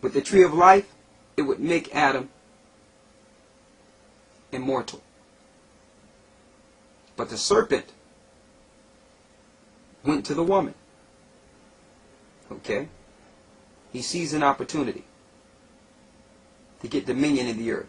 With the tree of life, it would make Adam immortal. But the serpent went to the woman. Okay? He sees an opportunity to get dominion in the earth.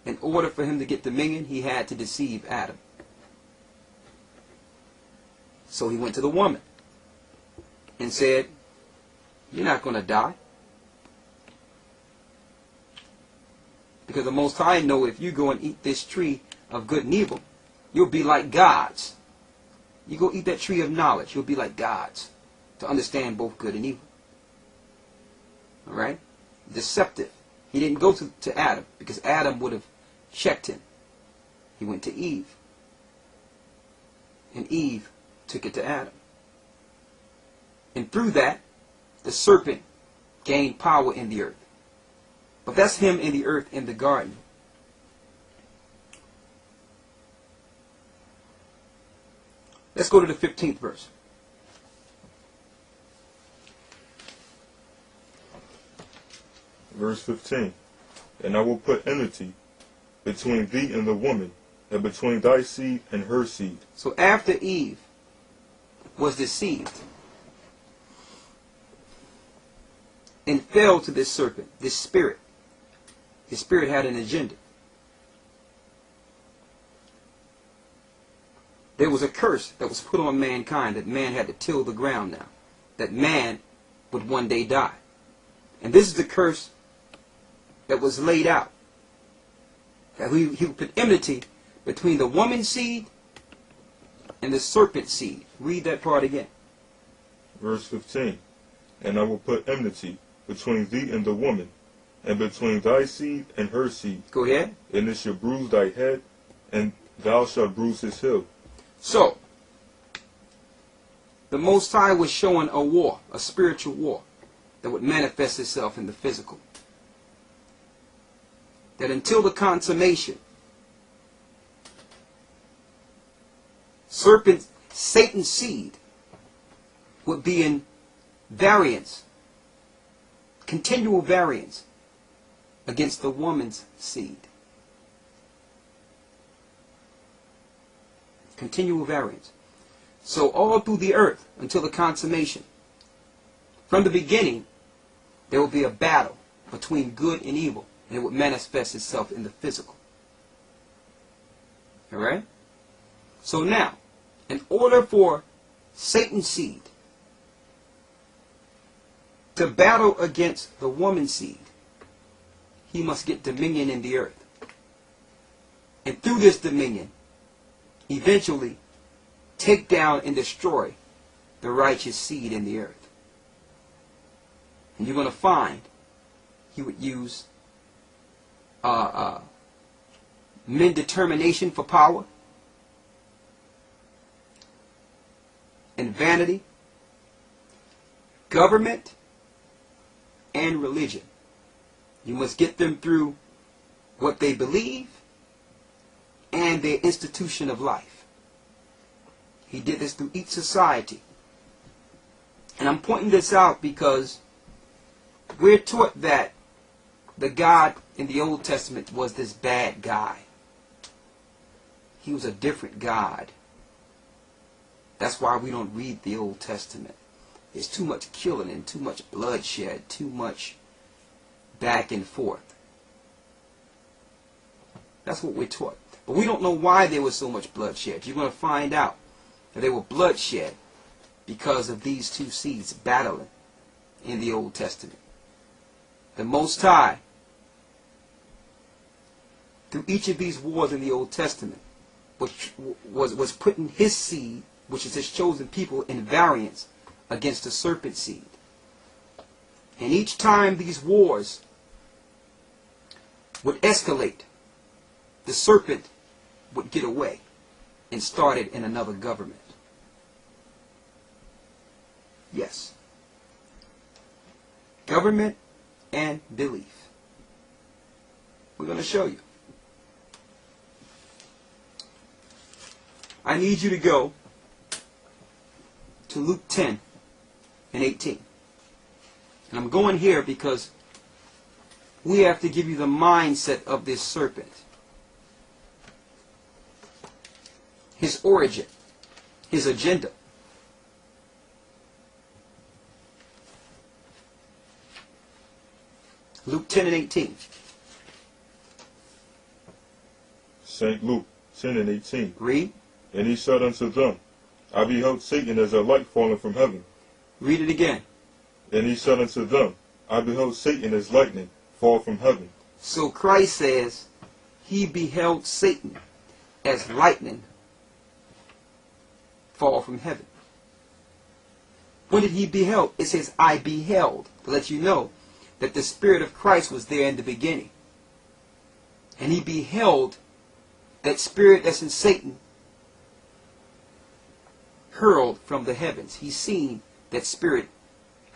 In order for him to get dominion, he had to deceive Adam. So he went to the woman and said, "You're not going to die. Because the Most High know if you go and eat this tree of good and evil, you'll be like gods. You go eat that tree of knowledge, you'll be like gods to understand both good and evil." Alright? Deceptive. He didn't go to Adam because Adam would have checked him. He went to Eve. And Eve took it to Adam. And through that, the serpent gained power in the earth. But that's him in the earth in the garden. Let's go to the 15th verse. Verse 15. And I will put enmity between thee and the woman, and between thy seed and her seed. So after Eve was deceived and fell to this serpent, this spirit, his spirit had an agenda. There was a curse that was put on mankind, that man had to till the ground now, that man would one day die. And this is the curse that was laid out, that he would put enmity between the woman's seed and the serpent's seed. Read that part again. Verse 15. And I will put enmity between thee and the woman, and between thy seed and her seed. Go ahead. And it shall bruise thy head, and thou shalt bruise his heel. So, the Most High was showing a war, a spiritual war, that would manifest itself in the physical. That until the consummation, Satan's seed would be in variance, continual variance, against the woman's seed. Continual variance. So all through the earth until the consummation, from the beginning, there will be a battle between good and evil, and it would manifest itself in the physical. Alright? So now, in order for Satan's seed to battle against the woman's seed, he must get dominion in the earth. And through this dominion, eventually take down and destroy the righteous seed in the earth. And you're going to find he would use men determination for power and vanity, government, and religion. You must get them through what they believe and their institution of life. He did this through each society. And I'm pointing this out because we're taught that the God in the Old Testament was this bad guy. He was a different God. That's why we don't read the Old Testament. There's too much killing and too much bloodshed, too much back and forth. That's what we're taught. But we don't know why there was so much bloodshed. You're going to find out that there were bloodshed because of these two seeds battling in the Old Testament. The Most High, through each of these wars in the Old Testament, was putting his seed, which is his chosen people, in variance against the serpent seed. And each time these wars would escalate, the serpent would get away and start it in another government. Yes. Government and belief. We're going to show you. I need you to go to Luke 10 and 18. And I'm going here because we have to give you the mindset of this serpent. His origin, his agenda. Luke 10 and 18. St. Luke 10 and 18. Read. And he said unto them, I beheld Satan as a light falling from heaven. Read it again. And he said unto them, I beheld Satan as lightning fall from heaven. So Christ says he beheld Satan as lightning fall from heaven. When did he beheld? It says, I beheld, to let you know that the Spirit of Christ was there in the beginning. And he beheld that spirit that's in Satan hurled from the heavens. He's seen that spirit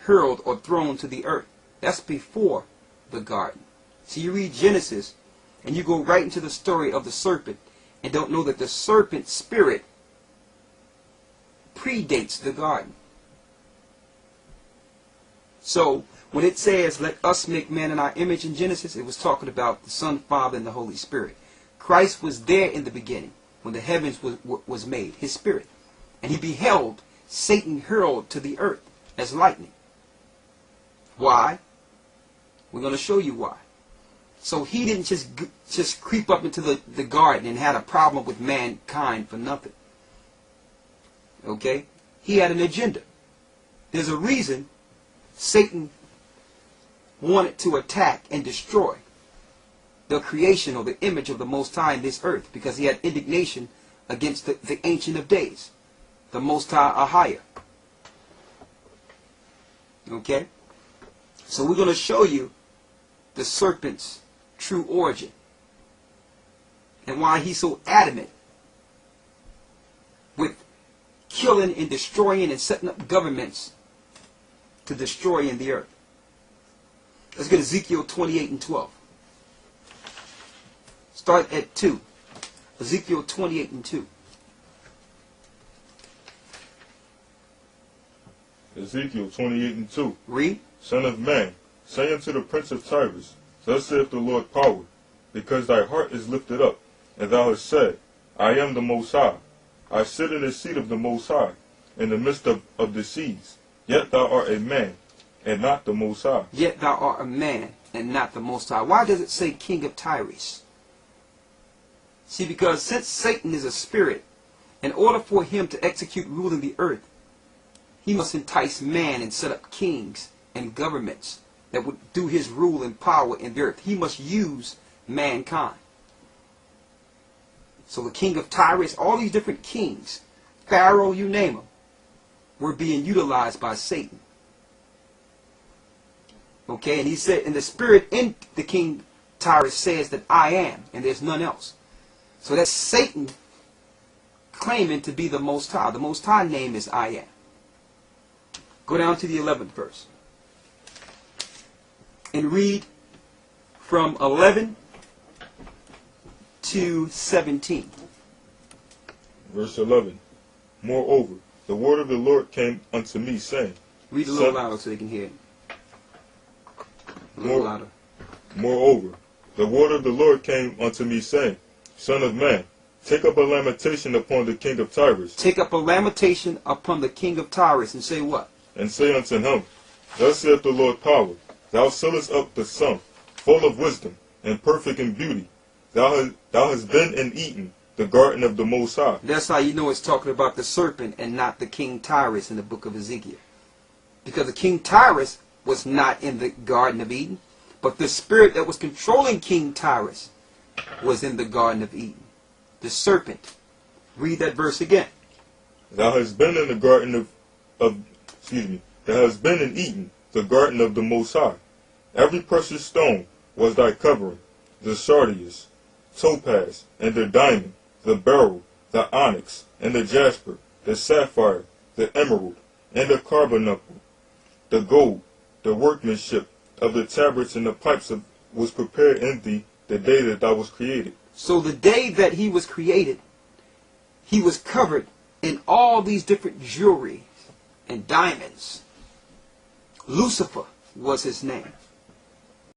hurled or thrown to the earth. That's before the garden. So you read Genesis and you go right into the story of the serpent and don't know that the serpent spirit predates the garden. So when it says, let us make man in our image in Genesis, it was talking about the Son, Father, and the Holy Spirit. Christ was there in the beginning when the heavens was made, his spirit. And he beheld Satan hurled to the earth as lightning. Why? We're going to show you why. So he didn't just creep up into the garden and had a problem with mankind for nothing. Okay? He had an agenda. There's a reason Satan wanted to attack and destroy the creation or the image of the Most High in this earth, because he had indignation against the Ancient of Days, the Most High Ahia. Okay? So we're going to show you the serpent's true origin and why he's so adamant with killing and destroying and setting up governments to destroy in the earth. Let's get Ezekiel 28 and 12. Start at 2. Ezekiel 28 and 2. Ezekiel 28 and 2. Read. Son of man, say unto the prince of Tyrus, thus saith the Lord power, because thy heart is lifted up, and thou hast said, I am the Most High. I sit in the seat of the Most High, in the midst of the seas. Yet thou art a man, and not the Most High. Yet thou art a man, and not the Most High. Why does it say king of Tyrus? See, because since Satan is a spirit, in order for him to execute rule in the earth, he must entice man and set up kings and governments that would do his rule and power in the earth. He must use mankind. So the king of Tyrus, all these different kings, Pharaoh, you name them, were being utilized by Satan. Okay, and he said, and the spirit in the king Tyrus says that I am, and there's none else. So that's Satan claiming to be the Most High. The Most High name is I am. Go down to the 11th verse. And read from 11 to 17. Verse 11. Moreover, the word of the Lord came unto me, saying. Read a little louder so they can hear it. A little louder. Moreover, the word of the Lord came unto me, saying, Son of man, take up a lamentation upon the king of Tyrus. Take up a lamentation upon the king of Tyrus, and say what? And say unto him, Thus saith the Lord power, thou sealest up the sum, full of wisdom, and perfect in beauty. Thou hast been and eaten the garden of the Most High. That's how you know it's talking about the serpent and not the king Tyrus in the book of Ezekiel. Because the king Tyrus was not in the Garden of Eden, but the spirit that was controlling King Tyrus was in the Garden of Eden. The serpent. Read that verse again. Thou hast been in the garden thou hast been and eaten the garden of the Most High. Every precious stone was thy covering, the sardius, topaz, and the diamond, the beryl, the onyx, and the jasper, the sapphire, the emerald, and the carbuncle, the gold, the workmanship of the tabrets and the pipes was prepared in thee the day that thou was created. So the day that he was created, he was covered in all these different jewelry and diamonds. Lucifer was his name.